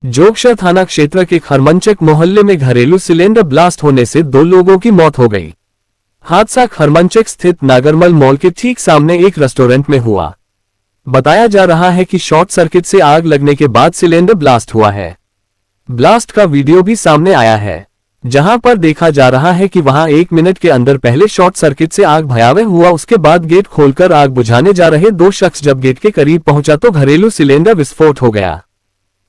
जोगशाह थाना क्षेत्र के खरमंचक मोहल्ले में घरेलू सिलेंडर ब्लास्ट होने से 2 लोगों की मौत हो गई। हादसा खरमंचक स्थित नागरमल मॉल के ठीक सामने एक रेस्टोरेंट में हुआ। बताया जा रहा है कि शॉर्ट सर्किट से आग लगने के बाद सिलेंडर ब्लास्ट हुआ है। ब्लास्ट का वीडियो भी सामने आया है, जहां पर देखा जा रहा है कि वहां 1 मिनट के अंदर पहले शॉर्ट सर्किट से आग भयावह हुआ। उसके बाद गेट खोलकर आग बुझाने जा रहे 2 शख्स जब गेट के करीब पहुंचा तो घरेलू सिलेंडर विस्फोट हो गया।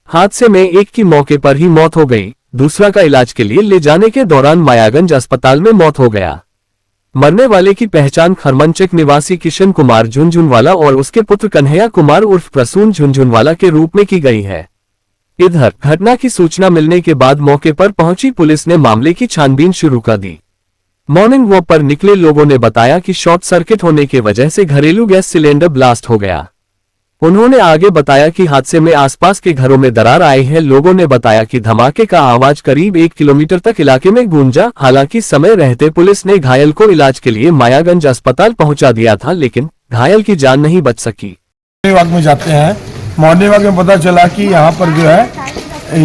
हादसे में एक की मौके पर ही मौत हो गई, दूसरा का इलाज के लिए ले जाने के दौरान मायागंज अस्पताल में मौत हो गया। मरने वाले की पहचान खरमंचक निवासी किशन कुमार झुनझुनवाला और उसके पुत्र कन्हैया कुमार उर्फ प्रसून झुनझुनवाला के रूप में की गई है। इधर घटना की सूचना मिलने के बाद मौके पर पहुंची पुलिस ने मामले की छानबीन शुरू कर दी। मॉर्निंग वॉक पर निकले लोगों ने बताया कि शॉर्ट सर्किट होने की वजह से घरेलू गैस सिलेंडर ब्लास्ट हो गया। उन्होंने आगे बताया कि हादसे में आसपास के घरों में दरार आई है। लोगों ने बताया कि धमाके का आवाज करीब 1 किलोमीटर तक इलाके में गूंजा। हालांकि समय रहते पुलिस ने घायल को इलाज के लिए मायागंज अस्पताल पहुंचा दिया था, लेकिन घायल की जान नहीं बच सकी। वक्त में जाते हैं, मॉर्निंग वॉक में पता चला कि यहाँ पर जो है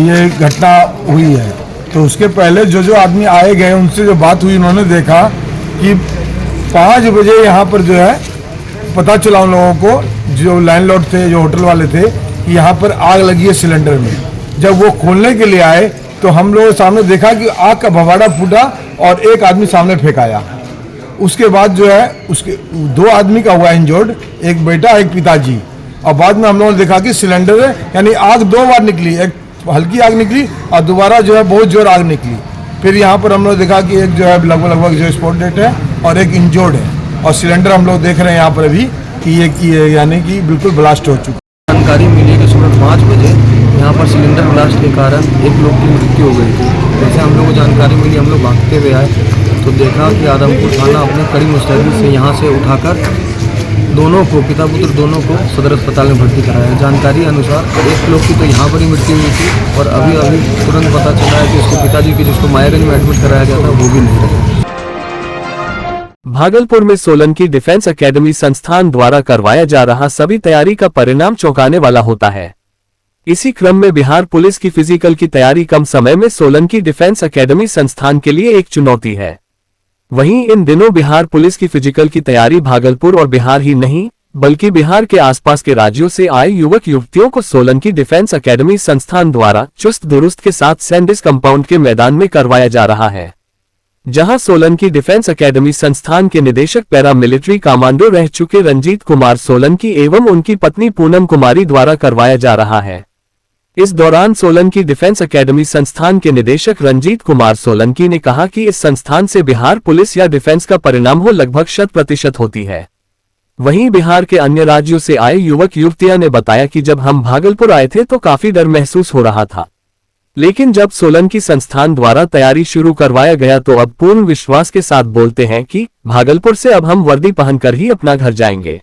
ये घटना हुई है। तो उसके पहले जो आदमी आए गए उनसे जो बात हुई, उन्होंने देखा कि 5 बजे यहाँ पर जो है पता चला उन लोगों को, जो लैंडलॉर्ड थे, जो होटल वाले थे, कि यहाँ पर आग लगी है सिलेंडर में। जब वो खोलने के लिए आए तो हम लोगों सामने देखा कि आग का भवाड़ा फूटा और एक आदमी सामने फेंकाया। उसके बाद जो है उसके 2 आदमी का हुआ इंजर्ड, एक बेटा एक पिताजी। और बाद में हम लोगों ने देखा कि सिलेंडर है, यानी आग 2 बार निकली, एक हल्की आग निकली और दोबारा जो है बहुत जोर आग निकली। फिर यहाँ पर हम लोग देखा कि एक जो है लगभग जो स्पॉट डेट है और एक इंजर्ड है। और सिलेंडर हम लोग देख रहे हैं यहाँ पर अभी कि ये यानी कि बिल्कुल ब्लास्ट हो चुका। जानकारी मिली कि सुबह 5 बजे यहाँ पर सिलेंडर ब्लास्ट के कारण एक लोग की मृत्यु हो गई थी। जैसे हम लोग को जानकारी मिली, हम लोग भागते हुए आए तो देखा कि आदमपुर थाना अपने कड़ी मुस्तैदी से यहाँ से उठाकर दोनों को, पिता पुत्र दोनों को सदर अस्पताल में भर्ती कराया। जानकारी अनुसार एक लोग की तो यहाँ पर ही मृत्यु हुई थी और अभी तुरंत पता चला है कि उसके पिताजी की, जिसको मायागंज में एडमिट कराया गया था, वो भी नहीं रहे। भागलपुर में सोलंकी डिफेंस एकेडमी संस्थान द्वारा करवाया जा रहा सभी तैयारी का परिणाम चौंकाने वाला होता है। इसी क्रम में बिहार पुलिस की फिजिकल की तैयारी कम समय में सोलंकी डिफेंस एकेडमी संस्थान के लिए एक चुनौती है। वहीं इन दिनों बिहार पुलिस की फिजिकल की तैयारी भागलपुर और बिहार ही नहीं बल्कि बिहार के आसपास के राज्यों से आए युवक युवतियों को सोलंकी डिफेंस एकेडमी संस्थान द्वारा चुस्त दुरुस्त के साथ सैंडिस कंपाउंड के मैदान में करवाया जा रहा है, जहां सोलंकी डिफेंस एकेडमी संस्थान के निदेशक पैरा मिलिट्री कमांडो रह चुके रंजीत कुमार सोलंकी एवं उनकी पत्नी पूनम कुमारी द्वारा करवाया जा रहा है। इस दौरान सोलंकी डिफेंस एकेडमी संस्थान के निदेशक रंजीत कुमार सोलंकी ने कहा कि इस संस्थान से बिहार पुलिस या डिफेंस का परिणाम हो लगभग 100% होती है। वहीं बिहार के अन्य राज्यों से आए युवक युवतियां ने बताया कि जब हम भागलपुर आए थे तो काफी डर महसूस हो रहा था, लेकिन जब सोलंकी संस्थान द्वारा तैयारी शुरू करवाया गया तो अब पूर्ण विश्वास के साथ बोलते हैं कि भागलपुर से अब हम वर्दी पहनकर ही अपना घर जाएंगे।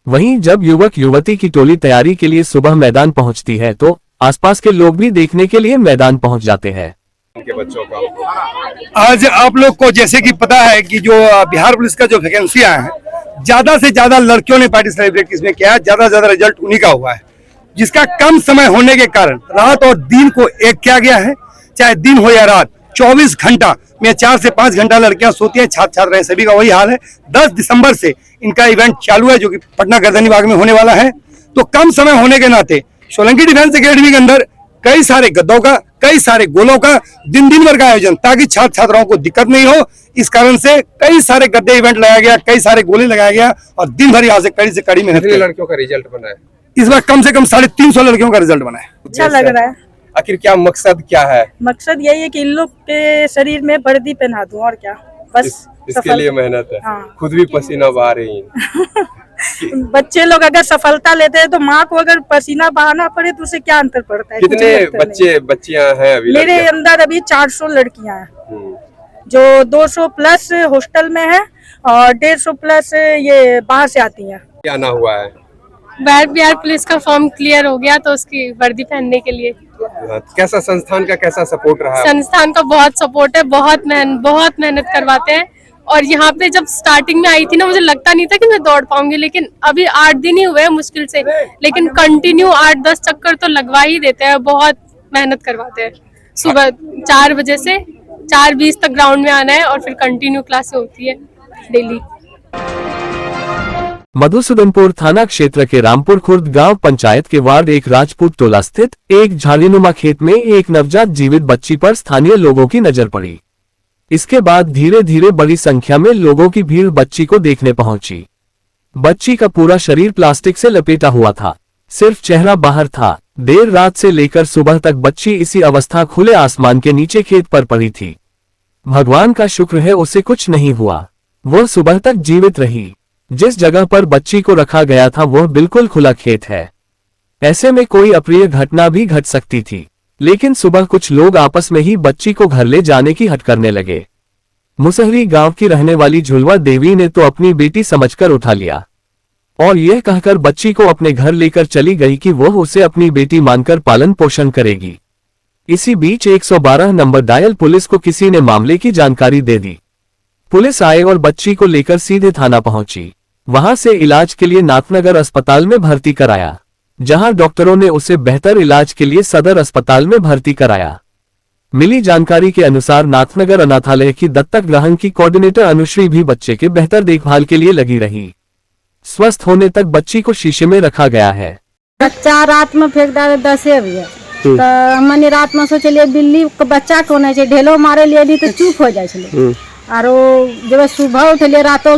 वहीं जब युवक युवती की टोली तैयारी के लिए सुबह मैदान पहुंचती है तो आसपास के लोग भी देखने के लिए मैदान पहुंच जाते हैं। बच्चों का आज आप लोग को जैसे कि पता है कि जो बिहार पुलिस का जो वैकेंसी आया है, ज्यादा से ज्यादा लड़कियों ने पार्टिसिपेट इसमें किया है, ज्यादा से ज्यादा रिजल्ट उन्हीं का हुआ है, जिसका कम समय होने के कारण रात और दिन को एक किया गया है। चाहे दिन हो या रात, 24 घंटा में 4 से 5 घंटा लड़कियां सोती हैं, छात्र छात्र हैं, सभी का वही हाल है। 10 दिसंबर से इनका इवेंट चालू है, जो कि पटना गर्दनी बाग में होने वाला है। तो कम समय होने के नाते सोलंकी डिफेंस एकेडमी के अंदर कई सारे गद्दों का, कई सारे गोलों का दिन भर का आयोजन, ताकि छात्र छात्राओं को दिक्कत नहीं हो, इस कारण से कई सारे गद्दे इवेंट लगाया गया, कई सारे गोले लगाया गया और दिन भर यहाँ से कड़ी मेहनत। लड़कियों का रिजल्ट बना है इस बार कम से कम 350 लड़कियों का रिजल्ट बना है। अच्छा लग रहा है। आखिर क्या मकसद क्या है? मकसद यही है कि इन लोग के शरीर में वर्दी पहना दूं, और क्या, बस इसके लिए मेहनत है। हाँ। खुद भी पसीना बहा रही हैं। बच्चे लोग अगर सफलता लेते हैं तो माँ को अगर पसीना बहाना पड़े तो उसे क्या अंतर पड़ता है? कितने बच्चियां हैं अभी? मेरे अंदर अभी 400 लड़कियां हैं, जो 200 प्लस हॉस्टल में है और 150 प्लस ये बाहर से आती हैं। क्या ना हुआ है? बिहार पुलिस का फॉर्म क्लियर हो गया तो उसकी वर्दी पहनने के लिए। कैसा संस्थान का कैसा सपोर्ट रहा? संस्थान का बहुत सपोर्ट है, बहुत मेहनत करवाते हैं। और यहाँ पे जब स्टार्टिंग में आई थी ना, मुझे लगता नहीं था कि मैं दौड़ पाऊंगी, लेकिन अभी 8 दिन ही हुए हैं मुश्किल से, लेकिन कंटिन्यू 8-10 चक्कर तो लगवा ही देते हैं। बहुत मेहनत करवाते हैं। सुबह 4 बजे से 4:20 तक ग्राउंड में आना है और फिर कंटिन्यू क्लासें होती है डेली। मधुसूदनपुर थाना क्षेत्र के रामपुर खुर्द गांव पंचायत के वार्ड 1 राजपूत टोला स्थित एक झाड़ीनुमा खेत में एक नवजात जीवित बच्ची पर स्थानीय लोगों की नजर पड़ी। इसके बाद धीरे धीरे बड़ी संख्या में लोगों की भीड़ बच्ची को देखने पहुंची। बच्ची का पूरा शरीर प्लास्टिक से लपेटा हुआ था, सिर्फ चेहरा बाहर था। देर रात से लेकर सुबह तक बच्ची इसी अवस्था खुले आसमान के नीचे खेत पर पड़ी थी। भगवान का शुक्र है उसे कुछ नहीं हुआ, वह सुबह तक जीवित रही। जिस जगह पर बच्ची को रखा गया था वह बिल्कुल खुला खेत है, ऐसे में कोई अप्रिय घटना भी घट सकती थी। लेकिन सुबह कुछ लोग आपस में ही बच्ची को घर ले जाने की हट करने लगे। मुसहरी गांव की रहने वाली झुलवा देवी ने तो अपनी बेटी समझकर उठा लिया और यह कहकर बच्ची को अपने घर लेकर चली गई कि वह उसे अपनी बेटी मानकर पालन पोषण करेगी। इसी बीच 112 नंबर डायल पुलिस को किसी ने मामले की जानकारी दे दी। पुलिस आए और बच्ची को लेकर सीधे थाना पहुंची। वहां से इलाज के लिए नाथनगर अस्पताल में भर्ती कराया, जहां डॉक्टरों ने उसे बेहतर इलाज के लिए सदर अस्पताल में भर्ती कराया। मिली जानकारी के अनुसार नाथनगर अनाथालय की दत्तक ग्रहण की कोऑर्डिनेटर अनुश्री भी बच्चे के बेहतर देखभाल के लिए लगी रही। स्वस्थ होने तक बच्ची को शीशे में रखा गया है। बच्चा रात में फेंक डाले 10 बजे तो मैंने रात में सोचलिए बिल्ली के बच्चा को नहीं ढेलो मारे लिए नहीं तो चुप हो जाए। और जब सुबह उठलिए रातों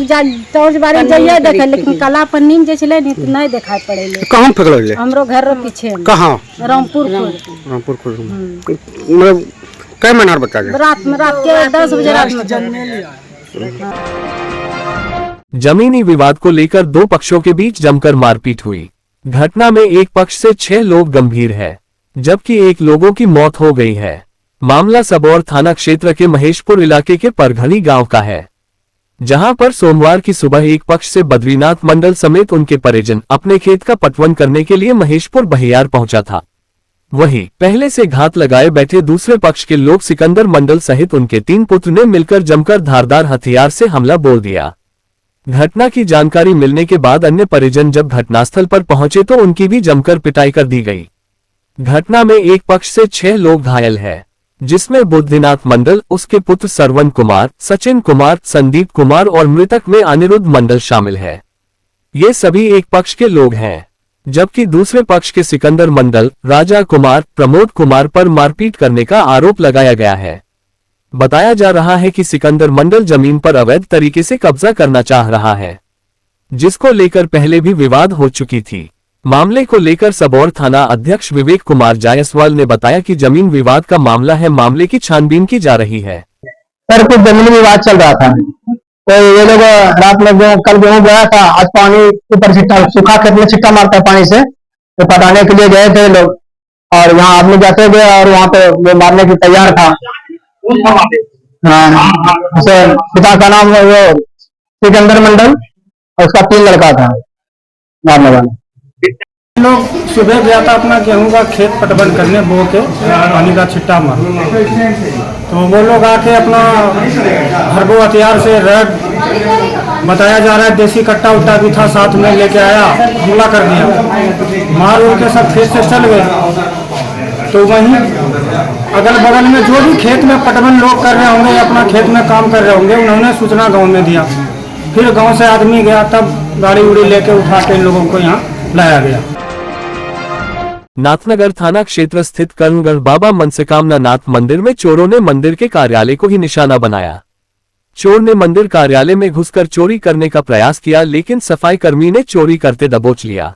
टॉर्च बारी जाइए देखे, लेकिन काला पन्नी में नहीं दिखाई पड़े। कहाँ फेंकल? हमरो घर रो पीछे। कहाँ? रामपुर मतलब कई महीना बच्चा के? रात के 10 बजे रात में। जमीनी विवाद को लेकर दो पक्षों के बीच जमकर मारपीट हुई। घटना में एक पक्ष से 6 लोग गंभीर है, जबकि 1 लोगों की मौत हो गई है। मामला सबौर थाना क्षेत्र के महेशपुर इलाके के परघड़ी गांव का है, जहां पर सोमवार की सुबह एक पक्ष से बद्रीनाथ मंडल समेत उनके परिजन अपने खेत का पटवन करने के लिए महेशपुर बहियार पहुंचा था। वहीं पहले से घात लगाए बैठे दूसरे पक्ष के लोग सिकंदर मंडल सहित उनके 3 पुत्र ने मिलकर जमकर धारदार हथियार से हमला बोल दिया। घटना की जानकारी मिलने के बाद अन्य परिजन जब घटनास्थल पर पहुंचे तो उनकी भी जमकर पिटाई कर दी गई। घटना में एक पक्ष से 6 लोग घायल है, जिसमें बुद्धिनाथ मंडल, उसके पुत्र सरवन कुमार, सचिन कुमार, संदीप कुमार और मृतक में अनिरुद्ध मंडल शामिल है। ये सभी एक पक्ष के लोग हैं, जबकि दूसरे पक्ष के सिकंदर मंडल, राजा कुमार, प्रमोद कुमार पर मारपीट करने का आरोप लगाया गया है। बताया जा रहा है कि सिकंदर मंडल जमीन पर अवैध तरीके से कब्जा करना चाह रहा है, जिसको लेकर पहले भी विवाद हो चुकी थी। मामले को लेकर सबौर थाना अध्यक्ष विवेक कुमार जायसवाल ने बताया कि जमीन विवाद का मामला है, मामले की छानबीन की जा रही है। सर कुछ जमीन विवाद चल रहा था, तो ये लोग रात में कल गेहूं गया था, आज पानी ऊपर सूखा खेत में छिट्टा मारता है पानी से, तो पटाने के लिए गए थे लोग और यहाँ आदमी जाते गए और वहाँ पे वो मारने की तैयार था। हाँ, पिता का नाम वो सिकंदर मंडल और उसका 3 लड़का था। लोग सुबह गया था अपना गेहूं का खेत पटवन करने, बो के पानी का छिट्टा मार, तो वो लोग आके अपना भरबो हथियार से रैड, बताया जा रहा है देसी कट्टा उट्टा भी था साथ में लेके आया, हमला कर दिया, मार उड़ के सब खेत से चल गए। तो वहीं अगल बगल में जो भी खेत में पटवन लोग कर रहे होंगे, अपना खेत में काम कर रहे होंगे, उन्होंने सूचना गाँव में दिया। फिर गाँव से आदमी गया, तब गाड़ी उड़ी लेके उठा के इन लोगों को यहाँ लाया गया। नाथनगर थाना क्षेत्र स्थित कर्णगढ़ बाबा मनसकामना नाथ मंदिर में चोरों ने मंदिर के कार्यालय को ही निशाना बनाया। चोर ने मंदिर कार्यालय में घुसकर चोरी करने का प्रयास किया, लेकिन सफाई कर्मी ने चोरी करते दबोच लिया।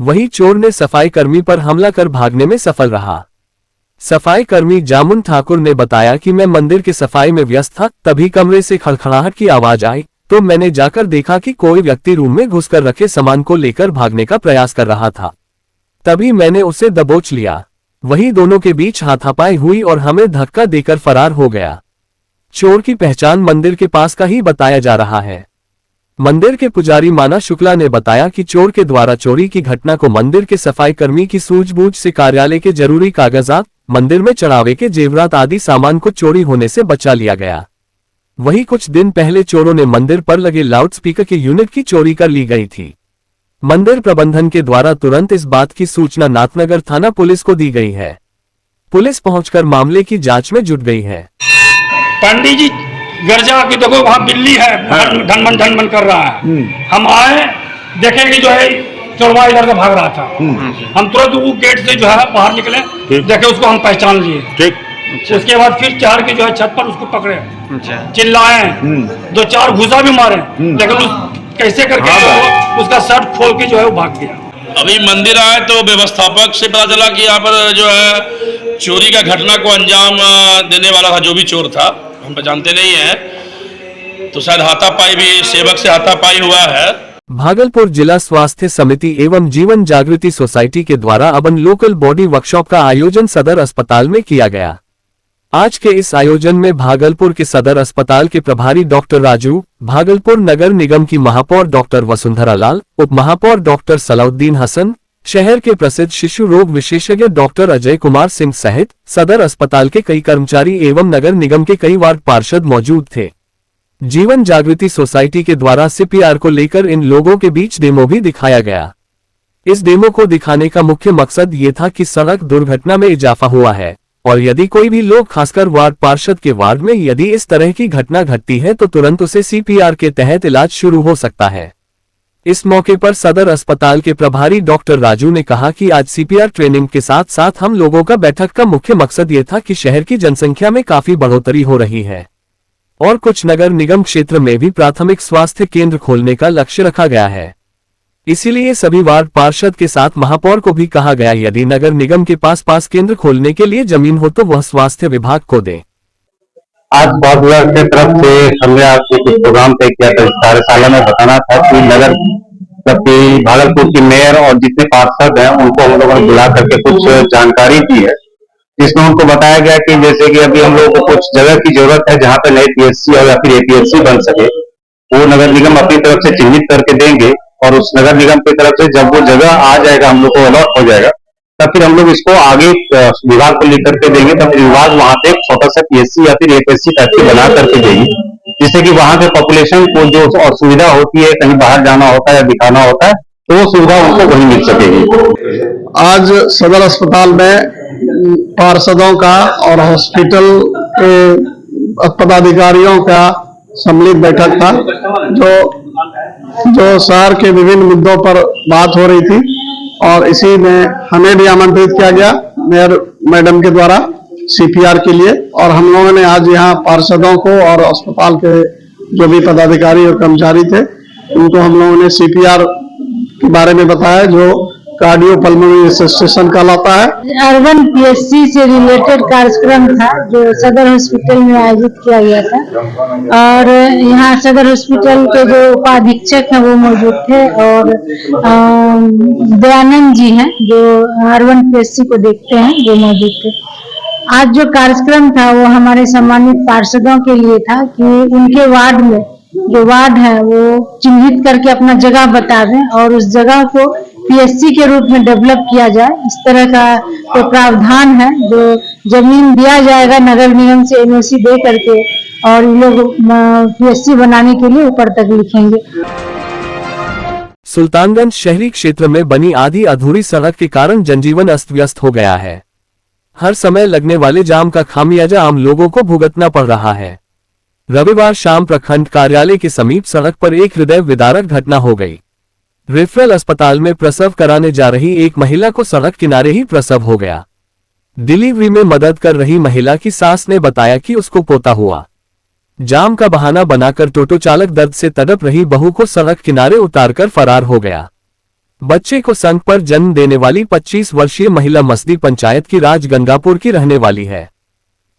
वहीं चोर ने सफाई कर्मी पर हमला कर भागने में सफल रहा। सफाई कर्मी जामुन ठाकुर ने बताया कि मैं मंदिर की सफाई में व्यस्त था, तभी कमरे से खड़खड़ाहट की आवाज आई, तो मैंने जाकर देखा कि कोई व्यक्ति रूम में घुसकर रखे सामान को लेकर भागने का प्रयास कर रहा था। तभी मैंने उसे दबोच लिया। वहीं दोनों के बीच हाथापाई हुई और हमें धक्का देकर फरार हो गया। चोर की पहचान मंदिर के पास का ही बताया जा रहा है। मंदिर के पुजारी माना शुक्ला ने बताया कि चोर के द्वारा चोरी की घटना को मंदिर के सफाई कर्मी की सूझबूझ से कार्यालय के जरूरी कागजात, मंदिर में चढ़ावे के जेवरात आदि सामान को चोरी होने से बचा लिया गया। वहीं कुछ दिन पहले चोरों ने मंदिर पर लगे लाउडस्पीकर के यूनिट की चोरी कर ली गई थी। मंदिर प्रबंधन के द्वारा तुरंत इस बात की सूचना नाथनगर थाना पुलिस को दी गई है। पुलिस पहुंचकर मामले की जांच में जुट गई है। पंडित जी घर जाके देखो वहाँ बिल्ली है, ढनमन कर रहा है। हम आए देखें कि जो है चोरवा इधर से भाग रहा था। हम तुरंत वो गेट से जो है बाहर निकले, देखे उसको हम पहचान लिए। उसके बाद फिर चढ़ के जो है छत पर उसको पकड़े, चिल्लाए, 2-4 घुसा भी मारे, लेकिन कैसे करके उसका शर्ट खोल के जो है वो भाग गया। अभी मंदिर आए तो व्यवस्थापक से पता चला कि यहाँ पर जो है चोरी का घटना को अंजाम देने वाला था, जो भी चोर था, हम जानते नहीं है, तो शायद हाथापाई भी सेवक से हाथापाई हुआ है। भागलपुर जिला स्वास्थ्य समिति एवं जीवन जागृति सोसाइटी के द्वारा अबन लोकल बॉडी वर्कशॉप का आयोजन सदर अस्पताल में किया गया। आज के इस आयोजन में भागलपुर के सदर अस्पताल के प्रभारी डॉक्टर राजू, भागलपुर नगर निगम की महापौर डॉक्टर वसुंधरा लाल, उप महापौर डॉक्टर सलाउद्दीन हसन, शहर के प्रसिद्ध शिशु रोग विशेषज्ञ डॉक्टर अजय कुमार सिंह सहित सदर अस्पताल के कई कर्मचारी एवं नगर निगम के कई वार्ड पार्षद मौजूद थे। जीवन जागृति सोसाइटी के द्वारा CPR को लेकर इन लोगों के बीच डेमो भी दिखाया गया। इस डेमो को दिखाने का मुख्य मकसद ये था कि सड़क दुर्घटना में इजाफा हुआ है और यदि कोई भी लोग, खासकर वार्ड पार्षद के वार्ड में यदि इस तरह की घटना घटती है तो तुरंत उसे CPR के तहत इलाज शुरू हो सकता है। इस मौके पर सदर अस्पताल के प्रभारी डॉक्टर राजू ने कहा कि आज CPR ट्रेनिंग के साथ साथ हम लोगों का बैठक का मुख्य मकसद ये था कि शहर की जनसंख्या में काफी बढ़ोतरी हो रही है और कुछ नगर निगम क्षेत्र में भी प्राथमिक स्वास्थ्य केंद्र खोलने का लक्ष्य रखा गया है। इसीलिए सभी वार्ड पार्षद के साथ महापौर को भी कहा गया यदि नगर निगम के पास केंद्र खोलने के लिए जमीन हो तो वह स्वास्थ्य विभाग को दे। आज स्वास्थ्य विभाग की तरफ से हमने आपसे कुछ प्रोग्राम तय किया था। इस कार्यशाला में बताना था कि नगर जबकि भागलपुर की मेयर और जितने पार्षद हैं उनको हम लोगों ने बुला करके कुछ जानकारी दी है, जिसमें उनको बताया गया कि जैसे कि अभी हम लोगों को कुछ जगह की जरूरत है जहाँ पे नई PSC और या फिर APSC बन सके, वो नगर निगम अपनी तरफ से चिन्हित करके देंगे और उस नगर निगम की तरफ से जब वो जगह आ जाएगा, हम लोग को अलॉट हो जाएगा, तब फिर हम लोग इसको आगे विभाग को लेकर के देंगे। तब विभाग वहां पे छोटा सा PSC या फिर APSC टाइप के बना करके देगी, जिससे कि वहां के पॉपुलेशन को जो असुविधा होती है, कहीं बाहर जाना होता है या दिखाना होता है, तो वो सुविधा उनको वहीं मिल सकेगी। आज सदर अस्पताल में पार्षदों का और हॉस्पिटल के पदाधिकारियों का सम्मिलित बैठक था, जो शहर के विभिन्न मुद्दों पर बात हो रही थी और इसी में हमें भी आमंत्रित किया गया मेयर मैडम के द्वारा CPR के लिए। और हम लोगों ने आज यहाँ पार्षदों को और अस्पताल के जो भी पदाधिकारी और कर्मचारी थे उनको हम लोगों ने CPR के बारे में बताया, जो कार्डियो पल्मोनरी एसोसिएशन कहलाता है। अर्बन PSC से रिलेटेड कार्यक्रम था जो सदर हॉस्पिटल में आयोजित किया गया था और यहाँ सदर हॉस्पिटल के जो उपाधीक्षक हैं वो मौजूद थे और दयानंद जी हैं जो अर्बन PSC को देखते हैं, वो मौजूद थे। आज जो कार्यक्रम था वो हमारे सम्मानित पार्षदों के लिए था कि उनके वार्ड में जो वार्ड है वो चिन्हित करके अपना जगह बता दें और उस जगह को PSC के रूप में डेवलप किया जाए। इस तरह का तो प्रावधान है, जो जमीन दिया जाएगा नगर निगम से NOC दे करके और ये लोग PSC बनाने के लिए ऊपर तक लिखेंगे। सुल्तानगंज शहरी क्षेत्र में बनी आधी अधूरी सड़क के कारण जनजीवन अस्त व्यस्त हो गया है। हर समय लगने वाले जाम का खामियाजा आम लोगों को भुगतना पड़ रहा है। रविवार शाम प्रखंड कार्यालय के समीप सड़क पर एक हृदय विदारक घटना हो गई। रेफरल अस्पताल में प्रसव कराने जा रही एक महिला को सड़क किनारे ही प्रसव हो गया। डिलीवरी में मदद कर रही महिला की सास ने बताया कि उसको पोता हुआ। जाम का बहाना बनाकर टोटो चालक दर्द से तड़प रही बहू को सड़क किनारे उतारकर फरार हो गया। बच्चे को संग पर जन्म देने वाली 25 वर्षीय महिला मसदी पंचायत की राजगंगापुर की रहने वाली है।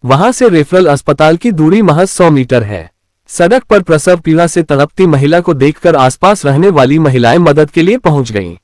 वहां से रेफरल अस्पताल की दूरी महज 100 मीटर है। सड़क पर प्रसव पीड़ा से तड़पती महिला को देखकर आसपास रहने वाली महिलाएं मदद के लिए पहुंच गईं।